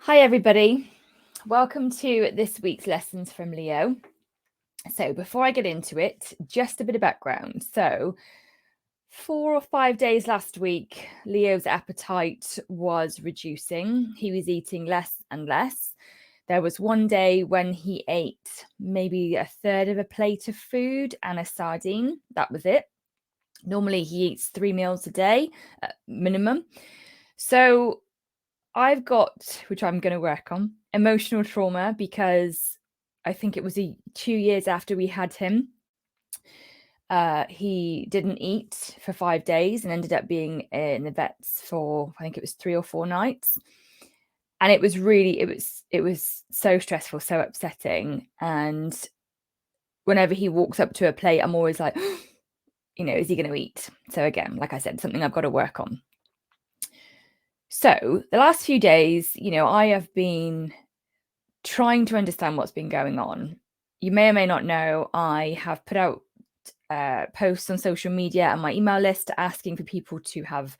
Hi, everybody. Welcome to this week's Lessons from Leo. So before I get into it, just a bit of background. So 4 or 5 days last week, Leo's appetite was reducing. He was eating less and less. There was one day when he ate maybe a third of a plate of food and a sardine. That was it. Normally he eats 3 meals a day minimum. So I've got, which I'm going to work on, emotional trauma because I think it was 2 years after we had him. He didn't eat for 5 days and ended up being in the vets for, I think it was 3 or 4 nights. And it was really, it was so stressful, so upsetting. And whenever he walks up to a plate, I'm always like, is he going to eat? So again, like I said, something I've got to work on. So the last few days, I have been trying to understand what's been going on. You may or may not know, I have put out posts on social media and my email list asking for people to have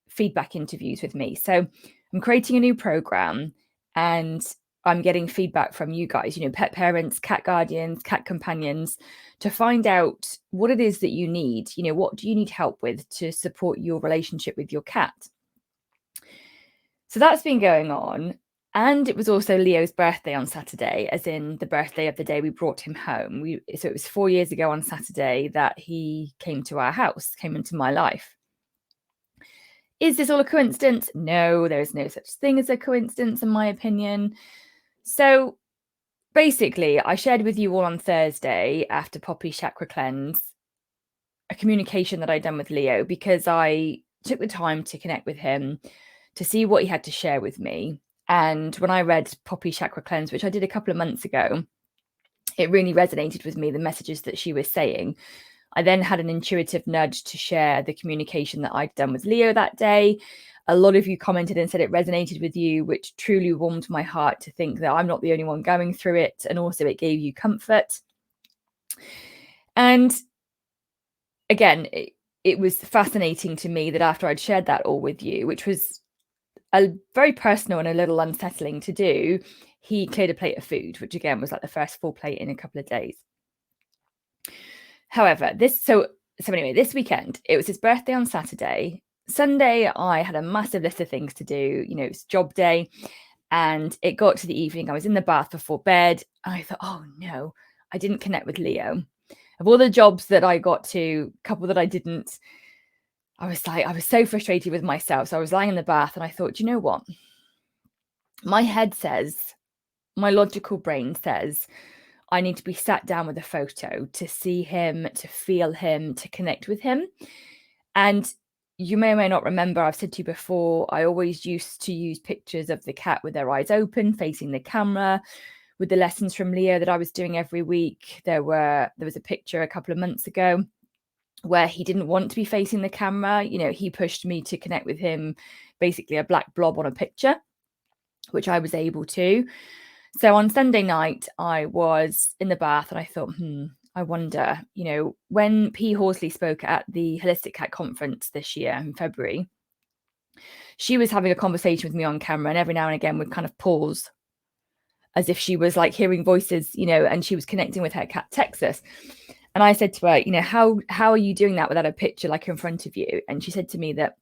feedback interviews with me. So I'm creating a new program and I'm getting feedback from you guys, pet parents, cat guardians, cat companions, to find out what it is that you need. What do you need help with to support your relationship with your cat? So that's been going on. And it was also Leo's birthday on Saturday, as in the birthday of the day we brought him home. So it was 4 years ago on Saturday that he came to our house, came into my life. Is this all a coincidence? No, there is no such thing as a coincidence, in my opinion. So basically, I shared with you all on Thursday after Poppy's chakra cleanse a communication that I'd done with Leo because I took the time to connect with him to see what he had to share with me. And when I read Poppy Chakra Cleanse, which I did a couple of months ago, it really resonated with me, the messages that she was saying. I then had an intuitive nudge to share the communication that I'd done with Leo that day. A lot of you commented and said it resonated with you, which truly warmed my heart to think that I'm not the only one going through it. And also it gave you comfort. And again, it was fascinating to me that after I'd shared that all with you, which was a very personal and a little unsettling to do, he cleared a plate of food, which again was like the first full plate in a couple of days. However, this weekend, it was his birthday on Saturday. Sunday, I had a massive list of things to do. It's job day. And it got to the evening. I was in the bath before bed. And I thought, oh no, I didn't connect with Leo. Of all the jobs that I got to, a couple that I didn't, I was so frustrated with myself. So I was lying in the bath and I thought, you know what? My head says, my logical brain says, I need to be sat down with a photo to see him, to feel him, to connect with him. And you may or may not remember, I've said to you before, I always used to use pictures of the cat with their eyes open, facing the camera. With the lessons from Leo that I was doing every week, there was a picture a couple of months ago where he didn't want to be facing the camera. He pushed me to connect with him, basically a black blob on a picture, which I was able to. So on Sunday night, I was in the bath and I thought, I wonder, when P. Horsley spoke at the Holistic Cat Conference this year in February, she was having a conversation with me on camera and every now and again would kind of pause as if she was like hearing voices, and she was connecting with her cat, Texas. And I said to her, how are you doing that without a picture like in front of you? And she said to me that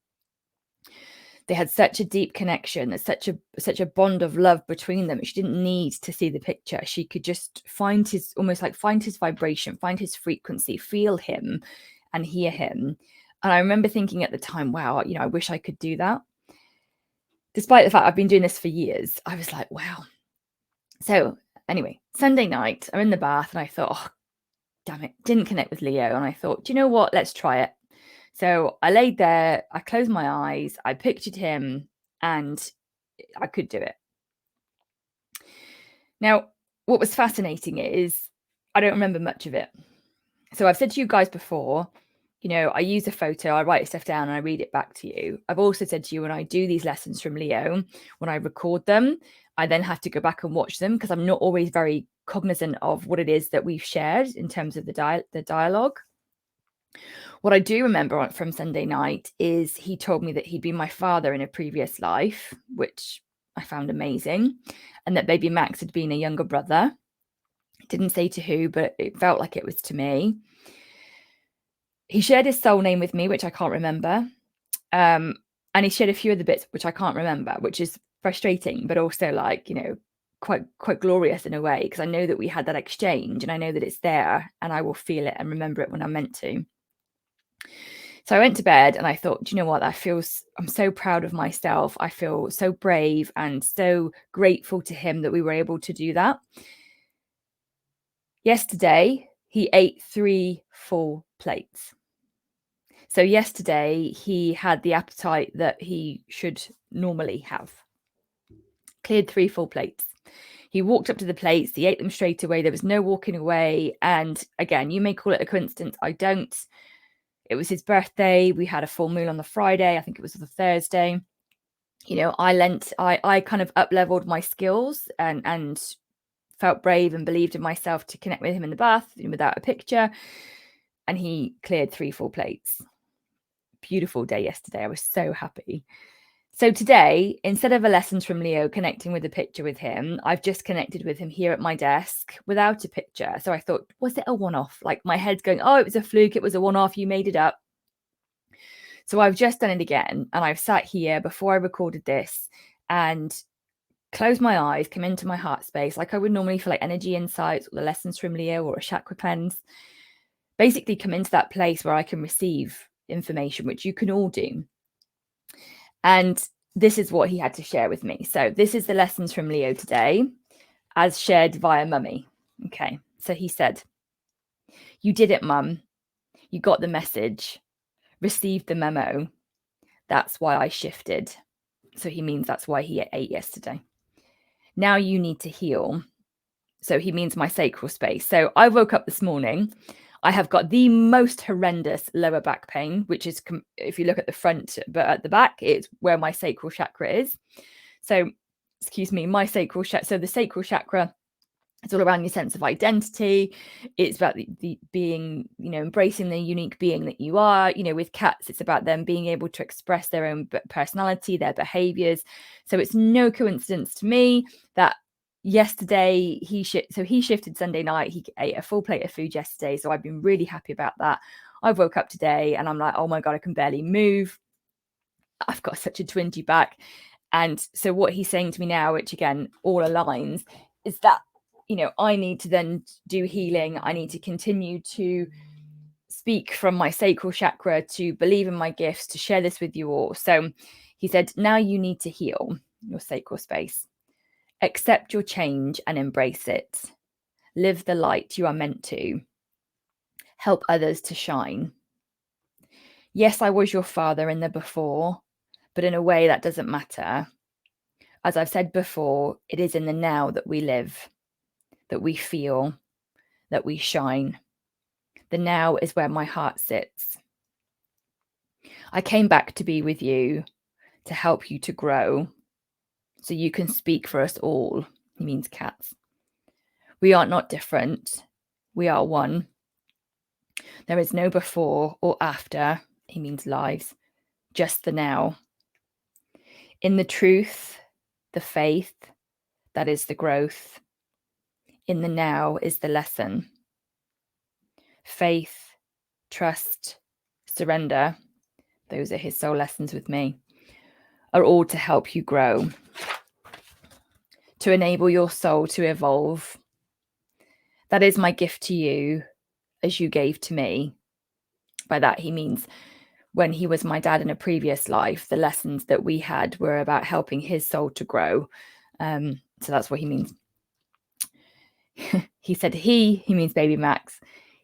they had such a deep connection, such a bond of love between them. She didn't need to see the picture. She could just find his vibration, find his frequency, feel him and hear him. And I remember thinking at the time, wow, I wish I could do that. Despite the fact I've been doing this for years, I was like, wow. So anyway, Sunday night, I'm in the bath and I thought, oh, damn it, didn't connect with Leo. And I thought, do you know what? Let's try it. So I laid there, I closed my eyes, I pictured him, and I could do it. Now, what was fascinating is I don't remember much of it. So I've said to you guys before, I use a photo, I write stuff down and I read it back to you. I've also said to you when I do these lessons from Leo, when I record them, I then have to go back and watch them because I'm not always very cognizant of what it is that we've shared in terms of the dialogue. What I do remember from Sunday night is he told me that he'd been my father in a previous life, which I found amazing, and that baby Max had been a younger brother. Didn't say to who, but it felt like it was to me. He shared his soul name with me, which I can't remember. And he shared a few of the bits which I can't remember, which is frustrating, but also like, quite glorious in a way, because I know that we had that exchange and I know that it's there and I will feel it and remember it when I'm meant to. So I went to bed and I thought, do you know what? I'm so proud of myself. I feel so brave and so grateful to him that we were able to do that. Yesterday, he ate 3 full plates. So yesterday, he had the appetite that he should normally have. Cleared 3 full plates. He walked up to the plates, he ate them straight away. There was no walking away. And again, you may call it a coincidence. I don't. It was his birthday. We had a full moon on the Friday. I think it was the Thursday. I kind of up-leveled my skills and felt brave and believed in myself to connect with him in the bath without a picture. And he cleared 3 full plates. Beautiful day yesterday. I was so happy. So today, instead of a lessons from Leo connecting with a picture with him, I've just connected with him here at my desk without a picture. So I thought, was it a one-off? Like my head's going, oh, it was a fluke. It was a one-off. You made it up. So I've just done it again. And I've sat here before I recorded this and closed my eyes, come into my heart space like I would normally for like energy insights or the lessons from Leo or a chakra cleanse. Basically come into that place where I can receive information, which you can all do. And this is what he had to share with me. So this is the lessons from Leo today, as shared via Mummy. Okay, so he said, "You did it, Mum. You got the message, received the memo. That's why I shifted." So he means that's why he ate yesterday. "Now you need to heal." So he means my sacral space. So I woke up this morning. I have got the most horrendous lower back pain, which is, if you look at the front, but at the back, it's where my sacral chakra is. So, excuse me, my sacral chakra. So the sacral chakra, it's all around your sense of identity. It's about the being, embracing the unique being that you are. With cats, it's about them being able to express their own personality, their behaviors. So it's no coincidence to me that yesterday he shifted Sunday night. He ate a full plate of food yesterday. So I've been really happy about that. I woke up today and I'm like, oh my God, I can barely move. I've got such a twingy back. And so what he's saying to me now, which again, all aligns, is that, I need to then do healing. I need to continue to speak from my sacral chakra, to believe in my gifts, to share this with you all. So he said, now you need to heal your sacral space. Accept your change and embrace it. Live the light you are meant to. Help others to shine. Yes, I was your father in the before, but in a way that doesn't matter. As I've said before, it is in the now that we live, that we feel, that we shine. The now is where my heart sits. I came back to be with you, to help you to grow, so you can speak for us all. He means cats. We are not different. We are one. There is no before or after. He means lives. Just the now. In the truth, the faith, that is the growth. In the now is the lesson. Faith, trust, surrender, those are his soul lessons with me, are all to help you grow, to enable your soul to evolve. That is my gift to you, as you gave to me. By that, he means when he was my dad in a previous life, the lessons that we had were about helping his soul to grow. So that's what he means. He said he means baby Max.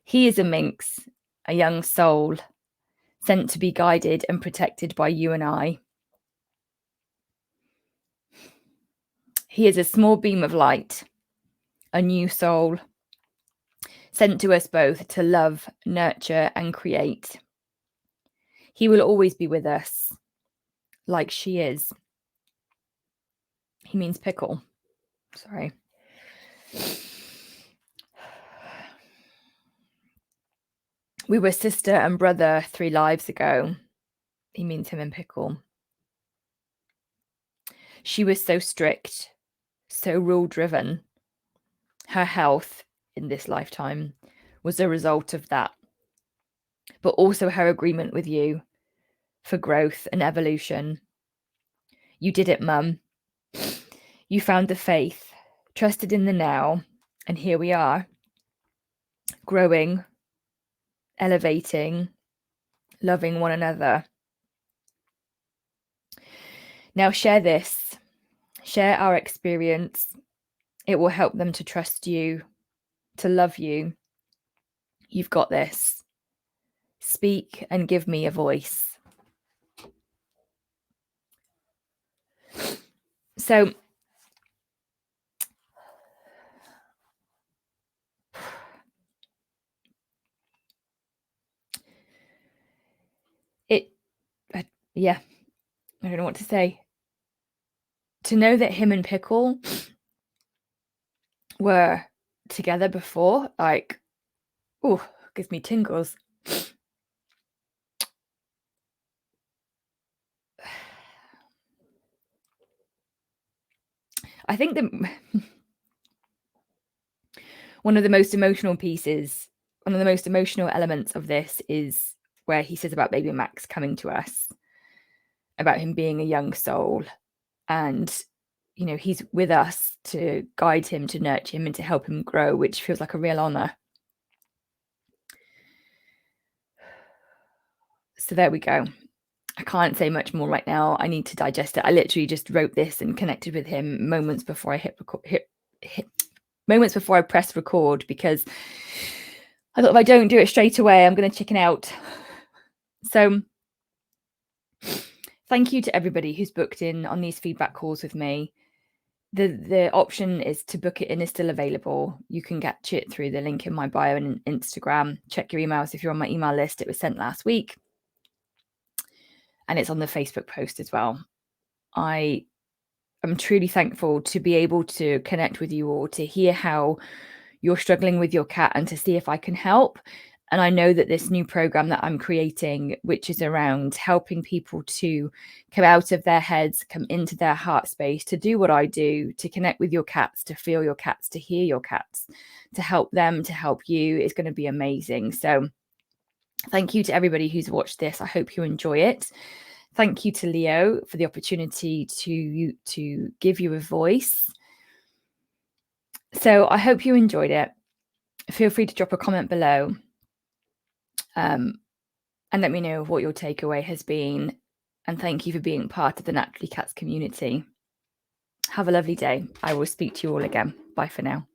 He is a minx, a young soul, sent to be guided and protected by you and I. He is a small beam of light, a new soul, sent to us both to love, nurture, and create. He will always be with us, like she is. He means Pickle. Sorry. We were sister and brother 3 lives ago. He means him and Pickle. She was so strict, so rule driven. Her health in this lifetime was a result of that, but also her agreement with you for growth and evolution. You did it, Mum. You found the faith, trusted in the now, and here we are, growing, elevating, loving one another. Now share this, share our experience. It will help them to trust you, to love you. You've got this. Speak and give me a voice. So yeah, I don't know what to say. To know that him and Pickle were together before, like, oh, gives me tingles. I think that one of the most emotional elements of this is where he says about baby Max coming to us, about him being a young soul, and you know, he's with us to guide him, to nurture him, and to help him grow, which feels like a real honor. So there we go. I can't say much more right now. I need to digest it. I literally just wrote this and connected with him moments before I moments before I press record, because I thought if I don't do it straight away, I'm going to chicken out. So thank you to everybody who's booked in on these feedback calls with me. The option is to book it in is still available. You can get it through the link in my bio and Instagram. Check your emails if you're on my email list. It was sent last week. And it's on the Facebook post as well. I am truly thankful to be able to connect with you all, to hear how you're struggling with your cat and to see if I can help. And I know that this new program that I'm creating, which is around helping people to come out of their heads, come into their heart space, to do what I do, to connect with your cats, to feel your cats, to hear your cats, to help them, to help you, is going to be amazing. So thank you to everybody who's watched this. I hope you enjoy it. Thank you to Leo for the opportunity to give you a voice. So I hope you enjoyed it. Feel free to drop a comment below and let me know what your takeaway has been. And thank you for being part of the Naturally Cats community. Have a lovely day. I will speak to you all again. Bye for now.